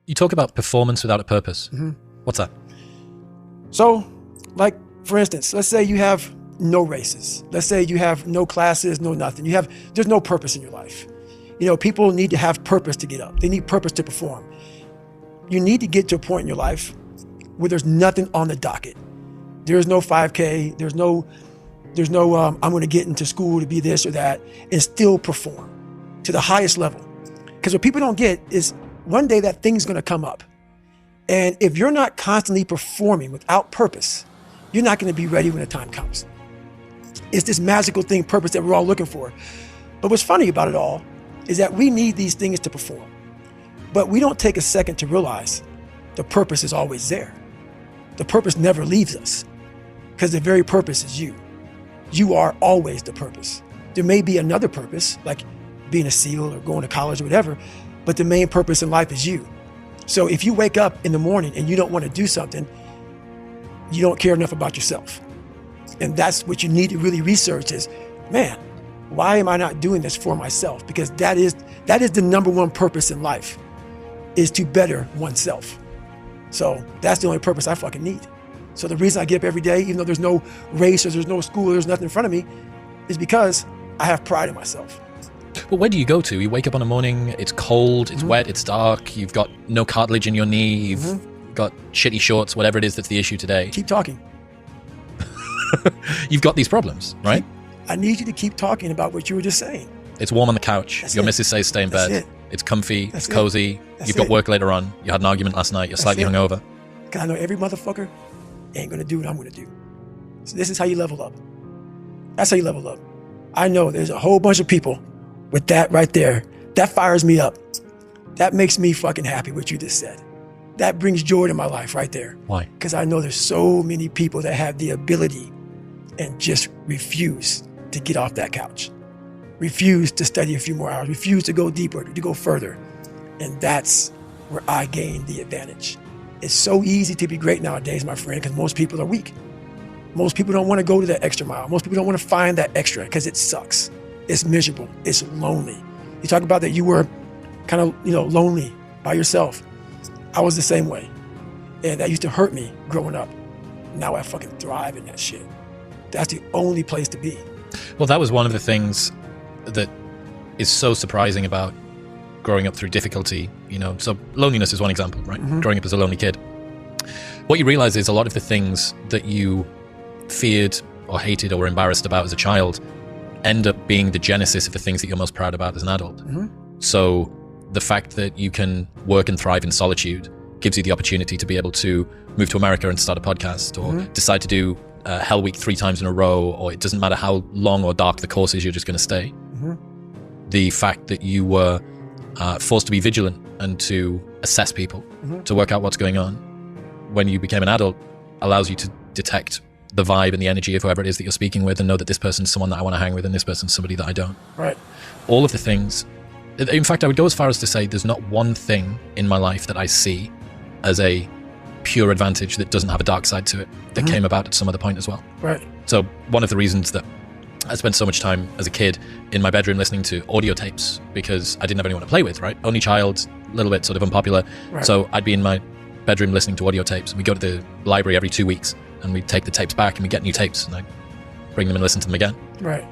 You talk about performance without a purpose. What's that? So, like, for instance, let's say you have no races. Let's say you have no classes, no nothing. There's no purpose in your life. You know, people need to have purpose to get up. They need purpose to perform. You need to get to a point in your life where there's nothing on the docket. There's no 5K. There's no I'm going to get into school to be this or that and still perform to the highest level. Because what people don't get is one day that thing's going to come up. And if you're not constantly performing without purpose, you're not going to be ready when the time comes. It's this magical thing, purpose, that we're all looking for. But what's funny about it all is that we need these things to perform. But we don't take a second to realize the purpose is always there. The purpose never leaves us because the very purpose is you. You are always the purpose. There may be another purpose, like being a SEAL or going to college or whatever, but the main purpose in life is you. So if you wake up in the morning and you don't want to do something, you don't care enough about yourself. And that's what you need to really research is, man, why am I not doing this for myself? Because that is the number one purpose in life, is to better oneself. So that's the only purpose I fucking need. So the reason I get up every day, even though there's no race or there's no school, or there's nothing in front of me, is because I have pride in myself. Well, where do you go to? You wake up on a morning, it's cold, it's wet, it's dark, you've got no cartilage in your knee, you've got shitty shorts, whatever it is that's the issue today. Keep talking. You've got these problems, right? I need you to keep talking about what you were just saying. It's warm on the couch. That's Your it. missus says stay in That's bed. it. It's comfy. That's it's cozy. That's You've got it. work later on. You had an argument last night. You're slightly it. hungover. Because I know every motherfucker ain't going to do what I'm going to do. So this is how you level up. That's how you level up. I know there's a whole bunch of people with that right there. That fires me up. That makes me fucking happy, what you just said. That brings joy to my life right there. Why? Because I know there's so many people that have the ability and just refuse to get off that couch. Refuse to study a few more hours. Refuse to go deeper, to go further. And that's where I gain the advantage. It's so easy to be great nowadays, my friend, because most people are weak. Most people don't want to go to that extra mile. Most people don't want to find that extra because it sucks. It's miserable. It's lonely. You talk about that you were kind of, lonely by yourself. I was the same way. And that used to hurt me growing up. Now I fucking thrive in that shit. That's the only place to be. Well, that was one of the things that is so surprising about growing up through difficulty. So loneliness is one example, right? Growing up as a lonely kid. What you realize is a lot of the things that you feared or hated or were embarrassed about as a child end up being the genesis of the things that you're most proud about as an adult. So the fact that you can work and thrive in solitude gives you the opportunity to be able to move to America and start a podcast, or decide to do Hell Week 3 times in a row, or it doesn't matter how long or dark the course is, you're just going to stay. The fact that you were forced to be vigilant and to assess people, to work out what's going on when you became an adult, allows you to detect the vibe and the energy of whoever it is that you're speaking with, and know that this person's someone that I want to hang with and this person's somebody that I don't. Right. All of the things. In fact, I would go as far as to say there's not one thing in my life that I see as a pure advantage that doesn't have a dark side to it that came about at some other point as well. Right. So one of the reasons that I spent so much time as a kid in my bedroom listening to audio tapes, because I didn't have anyone to play with, right? Only child, a little bit sort of unpopular. Right. So I'd be in my bedroom listening to audio tapes, and we go to the library every 2 weeks and we take the tapes back and we get new tapes, and I bring them and listen to them again. Right.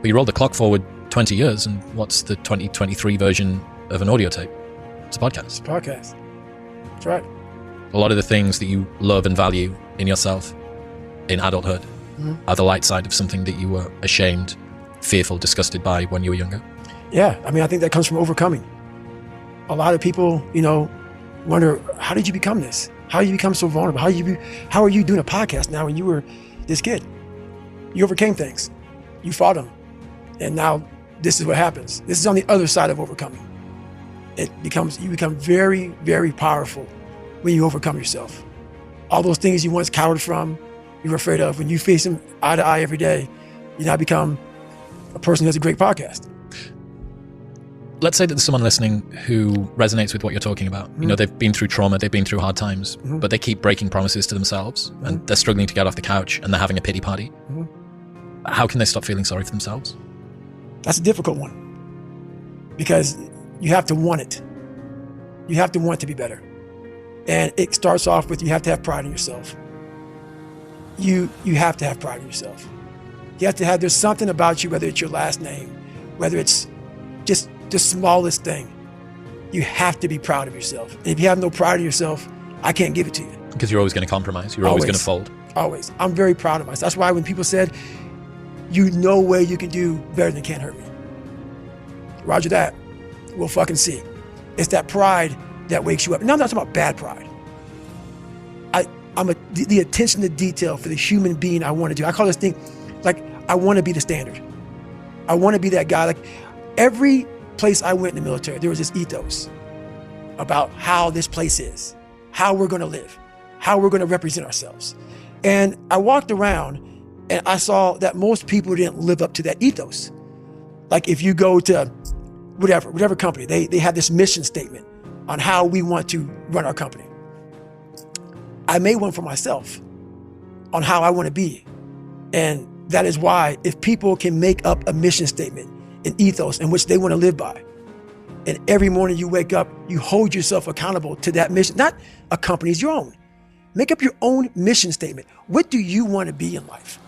But you roll the clock forward 20 years, and what's the 2023 version of an audio tape? It's a podcast. It's a podcast. That's right. A lot of the things that you love and value in yourself in adulthood are the light side of something that you were ashamed, fearful, disgusted by when you were younger. Yeah. I think that comes from overcoming. A lot of people, wonder, how did you become this? How did you become so vulnerable? How are you doing a podcast now when you were this kid? You overcame things. You fought them. And now this is what happens. This is on the other side of overcoming. You become very, very powerful when you overcome yourself. All those things you once cowered from, you were afraid of, when you face them eye to eye every day, you now become a person who has a great podcast. Let's say that there's someone listening who resonates with what you're talking about. They've been through trauma, they've been through hard times, but they keep breaking promises to themselves, and they're struggling to get off the couch, and they're having a pity party. How can they stop feeling sorry for themselves? That's a difficult one, because you have to want it. You have to want to be better. And it starts off with, you have to have pride in yourself. You have to have pride in yourself. You have to have, there's something about you, whether it's your last name, whether it's just the smallest thing, you have to be proud of yourself. And if you have no pride in yourself, I can't give it to you. Because you're always going to compromise. You're always going to fold. Always. I'm very proud of myself. That's why when people said, you know where you can do better than Can't Hurt Me. Roger that. We'll fucking see. It's that pride that wakes you up. Now I'm not talking about bad pride. I'm the attention to detail for the human being I want to do. I call this thing, like, I want to be the standard. I want to be that guy. Like, every place I went in the military, there was this ethos about how this place is, how we're going to live, how we're going to represent ourselves. And I walked around and I saw that most people didn't live up to that ethos. Like, if you go to whatever company, they have this mission statement on how we want to run our company. I made one for myself on how I want to be. And that is why, if people can make up a mission statement, an ethos in which they want to live by, and every morning you wake up, you hold yourself accountable to that mission, not a company's, your own. Make up your own mission statement. What do you want to be in life?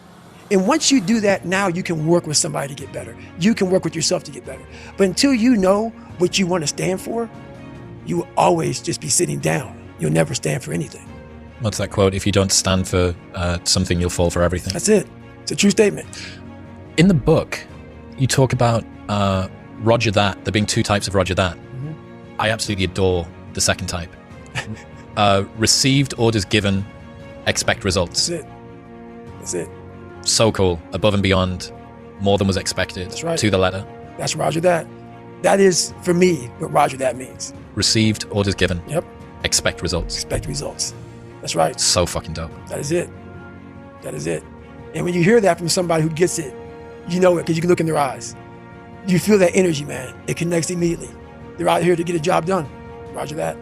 And once you do that, now you can work with somebody to get better. You can work with yourself to get better. But until you know what you want to stand for, you will always just be sitting down. You'll never stand for anything. What's that quote? If you don't stand for something, you'll fall for everything. That's it. It's a true statement. In the book, you talk about Roger that, there being two types of Roger that. Mm-hmm. I absolutely adore the second type. Received, orders given, expect results. That's it. That's it. So cool. Above and beyond, more than was expected. That's right. To the letter. That's Roger that. That is, for me, what Roger that means. Received, orders given. Yep. Expect results. Expect results. That's right. So fucking dope. That is it. That is it. And when you hear that from somebody who gets it, you know it because you can look in their eyes. You feel that energy, man. It connects immediately. They're out here to get a job done. Roger that.